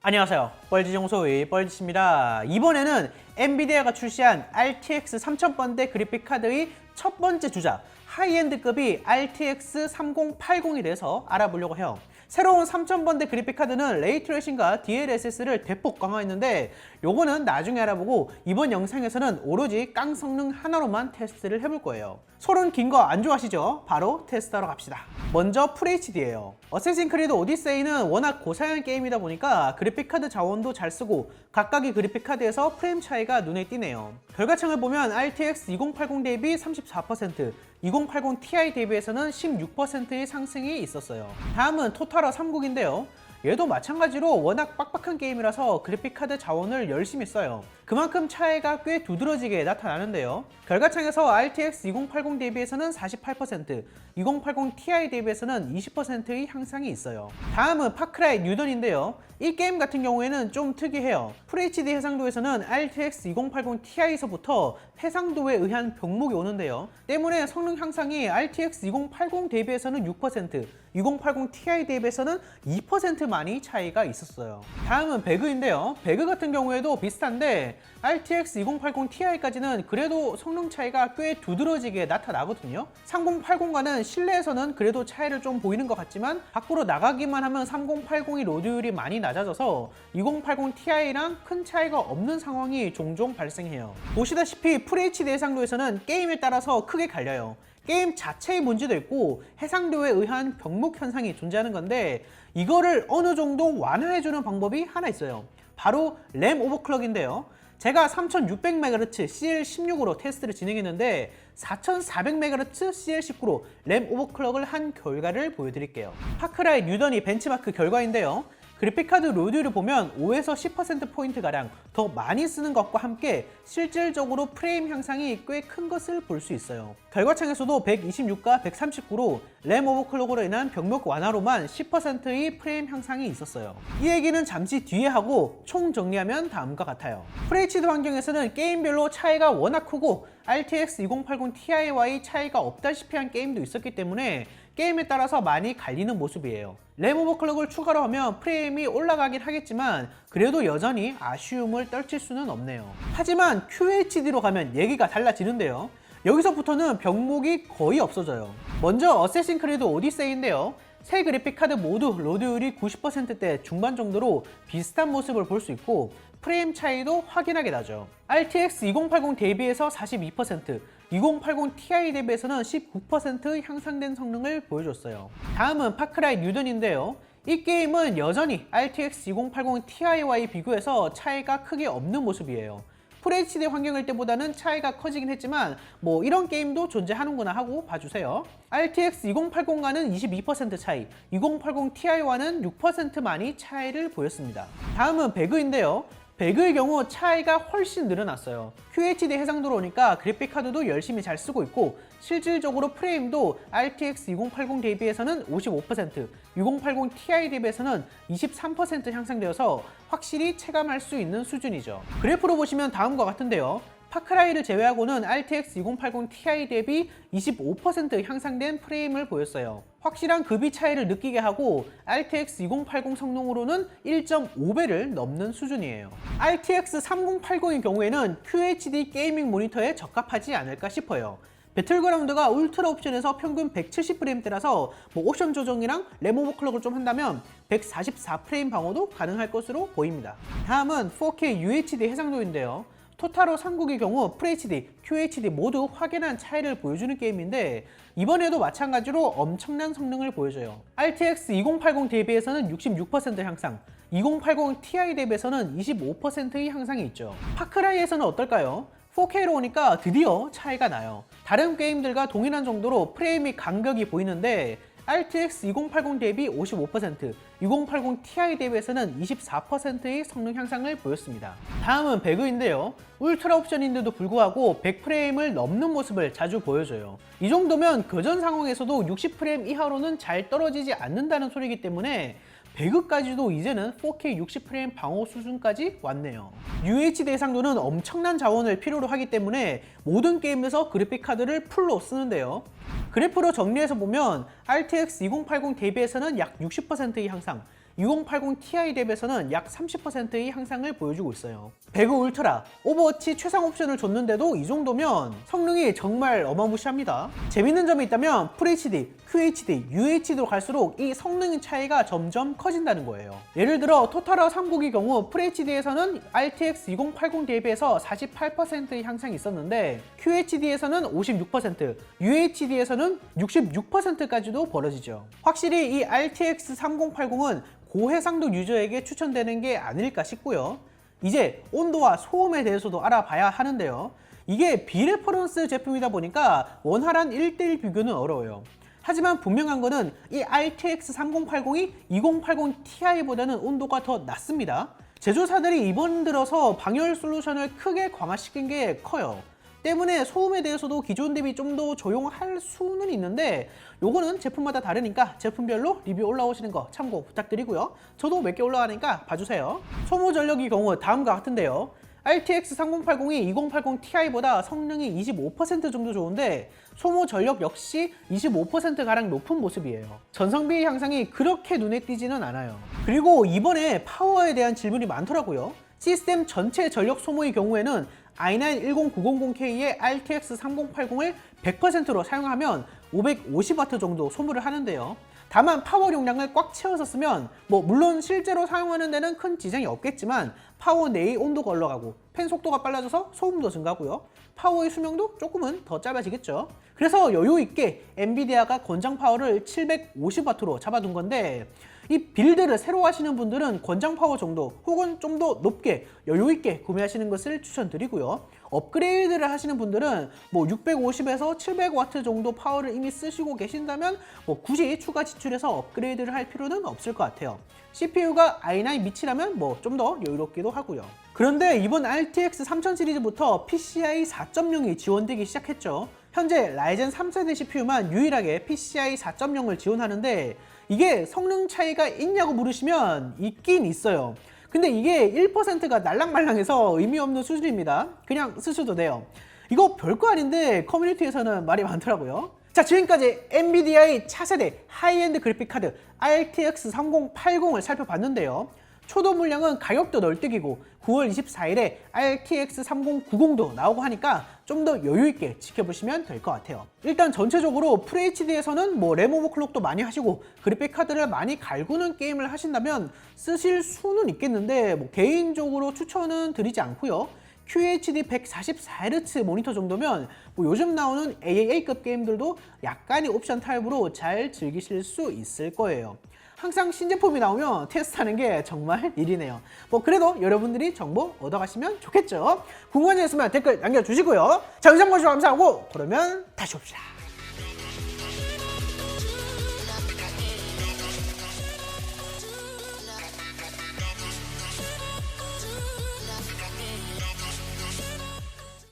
안녕하세요. 뻘지정소의 뻘짓입니다. 이번에는 엔비디아가 출시한 RTX 3000번대 그래픽카드의 첫 번째 주자 하이엔드급이 RTX 3080에 대해서 알아보려고 해요. 새로운 3000번대 그래픽카드는 레이트레이싱과 DLSS를 대폭 강화했는데 요거는 나중에 알아보고 이번 영상에서는 오로지 깡 성능 하나로만 테스트를 해볼 거예요. 소론 긴 거 안 좋아하시죠? 바로 테스트하러 갑시다. 먼저 FHD예요. 어쌔신 크리드 오디세이는 워낙 고사양 게임이다 보니까 그래픽카드 자원도 잘 쓰고 각각의 그래픽카드에서 프레임 차이가 눈에 띄네요. 결과창을 보면 RTX 2080 대비 34%, 2080 Ti 대비해서는 16%의 상승이 있었어요. 다음은 토탈워 3국인데요. 얘도 마찬가지로 워낙 빡빡한 게임이라서 그래픽카드 자원을 열심히 써요. 그만큼 차이가 꽤 두드러지게 나타나는데요. 결과창에서 RTX 2080 대비해서는 48%, 2080 Ti 대비해서는 20%의 향상이 있어요. 다음은 파크라이 뉴던인데요. 이 게임 같은 경우에는 좀 특이해요. FHD 해상도에서는 RTX 2080 Ti에서부터 해상도에 의한 병목이 오는데요. 때문에 성능 향상이 RTX 2080 대비해서는 6%, 2080 Ti 대비해서는 2% 많이 차이가 있었어요. 다음은 배그인데요. 배그 같은 경우에도 비슷한데 RTX 2080 Ti까지는 그래도 성능 차이가 꽤 두드러지게 나타나거든요. 3080과는 실내에서는 그래도 차이를 좀 보이는 것 같지만 밖으로 나가기만 하면 3080이 로드율이 많이 낮아져서 2080 Ti랑 큰 차이가 없는 상황이 종종 발생해요. 보시다시피 FHD 해상도에서는 게임에 따라서 크게 갈려요. 게임 자체의 문제도 있고 해상도에 의한 병목 현상이 존재하는 건데 이거를 어느 정도 완화해주는 방법이 하나 있어요. 바로 램 오버클럭인데요. 제가 3600MHz CL16으로 테스트를 진행했는데 4400MHz CL19로 램 오버클럭을 한 결과를 보여드릴게요. 파크라이 뉴던이 벤치마크 결과인데요. 그래픽카드 로드율을 보면 5에서 10%포인트가량 더 많이 쓰는 것과 함께 실질적으로 프레임 향상이 꽤 큰 것을 볼 수 있어요. 결과창에서도 126과 139로 램 오버클럭으로 인한 병목 완화로만 10%의 프레임 향상이 있었어요. 이 얘기는 잠시 뒤에 하고 총 정리하면 다음과 같아요. FHD 환경에서는 게임별로 차이가 워낙 크고 RTX 2080 Ti와의 차이가 없다시피 한 게임도 있었기 때문에 게임에 따라서 많이 갈리는 모습이에요. 램 오버클럭을 추가로 하면 프레임이 올라가긴 하겠지만 그래도 여전히 아쉬움을 떨칠 수는 없네요. 하지만 QHD로 가면 얘기가 달라지는데요. 여기서부터는 병목이 거의 없어져요. 먼저 어쌔신 크리드 오디세이인데요. 세 그래픽카드 모두 로드율이 90%대 중반 정도로 비슷한 모습을 볼 수 있고 프레임 차이도 확연하게 나죠. RTX 2080 대비해서 42%, 2080 Ti 대비해서는 19% 향상된 성능을 보여줬어요. 다음은 파크라이 뉴던인데요. 이 게임은 여전히 RTX 2080 Ti와의 비교해서 차이가 크게 없는 모습이에요. FHD 환경일 때보다는 차이가 커지긴 했지만 뭐 이런 게임도 존재하는구나 하고 봐주세요. RTX 2080과는 22% 차이, 2080 Ti와는 6% 많이 차이를 보였습니다. 다음은 배그인데요. 배그의 경우 차이가 훨씬 늘어났어요. QHD 해상도로 오니까 그래픽카드도 열심히 잘 쓰고 있고 실질적으로 프레임도 RTX 2080 대비해서는 55%, 2080 Ti 대비해서는 23% 향상되어서 확실히 체감할 수 있는 수준이죠. 그래프로 보시면 다음과 같은데요. 파크라이를 제외하고는 RTX 2080 Ti 대비 25% 향상된 프레임을 보였어요. 확실한 급이 차이를 느끼게 하고 RTX 2080 성능으로는 1.5배를 넘는 수준이에요. RTX 3080의 경우에는 QHD 게이밍 모니터에 적합하지 않을까 싶어요. 배틀그라운드가 울트라 옵션에서 평균 170프레임대라서 뭐 옵션 조정이랑 램 오버클럭을 좀 한다면 144프레임 방어도 가능할 것으로 보입니다. 다음은 4K UHD 해상도인데요. 토탈워 3국의 경우 FHD, QHD 모두 확연한 차이를 보여주는 게임인데 이번에도 마찬가지로 엄청난 성능을 보여줘요. RTX 2080 대비해서는 66% 향상, 2080 Ti 대비해서는 25%의 향상이 있죠. 파크라이에서는 어떨까요? 4K로 오니까 드디어 차이가 나요. 다른 게임들과 동일한 정도로 프레임이 간격이 보이는데 RTX 2080 대비 55%, 2080 Ti 대비해서는 24%의 성능 향상을 보였습니다. 다음은 배그인데요. 울트라 옵션인데도 불구하고 100프레임을 넘는 모습을 자주 보여줘요. 이 정도면 그전 상황에서도 60프레임 이하로는 잘 떨어지지 않는다는 소리이기 때문에 배그까지도 이제는 4K 60프레임 방어 수준까지 왔네요. UHD 해상도는 엄청난 자원을 필요로 하기 때문에 모든 게임에서 그래픽카드를 풀로 쓰는데요. 그래프로 정리해서 보면 RTX 2080 대비해서는 약 60%의 향상, 2080 Ti 대비해서는 약 30%의 향상을 보여주고 있어요. 배그 울트라, 오버워치 최상 옵션을 줬는데도 이 정도면 성능이 정말 어마무시합니다. 재밌는 점이 있다면 FHD, QHD, UHD로 갈수록 이 성능 차이가 점점 커진다는 거예요. 예를 들어 토탈화 3국의 경우 FHD에서는 RTX 2080 대비해서 48%의 향상이 있었는데 QHD에서는 56%, UHD에서는 66%까지도 벌어지죠. 확실히 이 RTX 3080은 고해상도 유저에게 추천되는 게 아닐까 싶고요. 이제 온도와 소음에 대해서도 알아봐야 하는데요. 이게 비레퍼런스 제품이다 보니까 원활한 1:1 비교는 어려워요. 하지만 분명한 거는 이 RTX 3080이 2080 Ti보다는 온도가 더 낮습니다. 제조사들이 이번 들어서 방열 솔루션을 크게 강화시킨 게 커요. 때문에 소음에 대해서도 기존 대비 좀 더 조용할 수는 있는데 요거는 제품마다 다르니까 제품별로 리뷰 올라오시는 거 참고 부탁드리고요. 저도 몇 개 올라가니까 봐주세요. 소모 전력의 경우 다음과 같은데요. RTX 3080이 2080 Ti보다 성능이 25% 정도 좋은데 소모 전력 역시 25%가량 높은 모습이에요. 전성비 향상이 그렇게 눈에 띄지는 않아요. 그리고 이번에 파워에 대한 질문이 많더라고요. 시스템 전체 전력 소모의 경우에는 i9-10900K의 RTX 3080을 100%로 사용하면 550W 정도 소모를 하는데요. 다만 파워 용량을 꽉 채워서 쓰면 물론 실제로 사용하는 데는 큰 지장이 없겠지만 파워 내의 온도가 올라가고 팬 속도가 빨라져서 소음도 증가하고요. 파워의 수명도 조금은 더 짧아지겠죠. 그래서 여유있게 엔비디아가 권장 파워를 750W로 잡아둔 건데 이 빌드를 새로 하시는 분들은 권장 파워 정도 혹은 좀 더 높게 여유있게 구매하시는 것을 추천드리고요. 업그레이드를 하시는 분들은 650에서 700W 정도 파워를 이미 쓰시고 계신다면 굳이 추가 지출해서 업그레이드를 할 필요는 없을 것 같아요. CPU가 i9 밑이라면 좀 더 여유롭기도 하고요. 그런데 이번 RTX 3000 시리즈부터 PCIe 4.0이 지원되기 시작했죠. 현재 라이젠 3세대 CPU만 유일하게 PCIe 4.0을 지원하는데 이게 성능 차이가 있냐고 물으시면 있긴 있어요. 근데 이게 1%가 날랑말랑해서 의미 없는 수준입니다. 그냥 쓰셔도 돼요. 이거 별거 아닌데 커뮤니티에서는 말이 많더라고요. 자, 지금까지 엔비디아의 차세대 하이엔드 그래픽카드 RTX 3080을 살펴봤는데요. 초도 물량은 가격도 널뛰기고 9월 24일에 RTX 3090도 나오고 하니까 좀 더 여유있게 지켜보시면 될 것 같아요. 일단 전체적으로 FHD에서는 램 오버클럭도 많이 하시고 그래픽카드를 많이 갈구는 게임을 하신다면 쓰실 수는 있겠는데 개인적으로 추천은 드리지 않고요. QHD 144Hz 모니터 정도면 요즘 나오는 AAA급 게임들도 약간의 옵션 타입으로 잘 즐기실 수 있을 거예요. 항상 신제품이 나오면 테스트하는 게 정말 일이네요. 그래도 여러분들이 정보 얻어가시면 좋겠죠. 궁금한 점 있으면 댓글 남겨주시고요. 자, 영상 보시고 감사하고 그러면 다시 봅시다.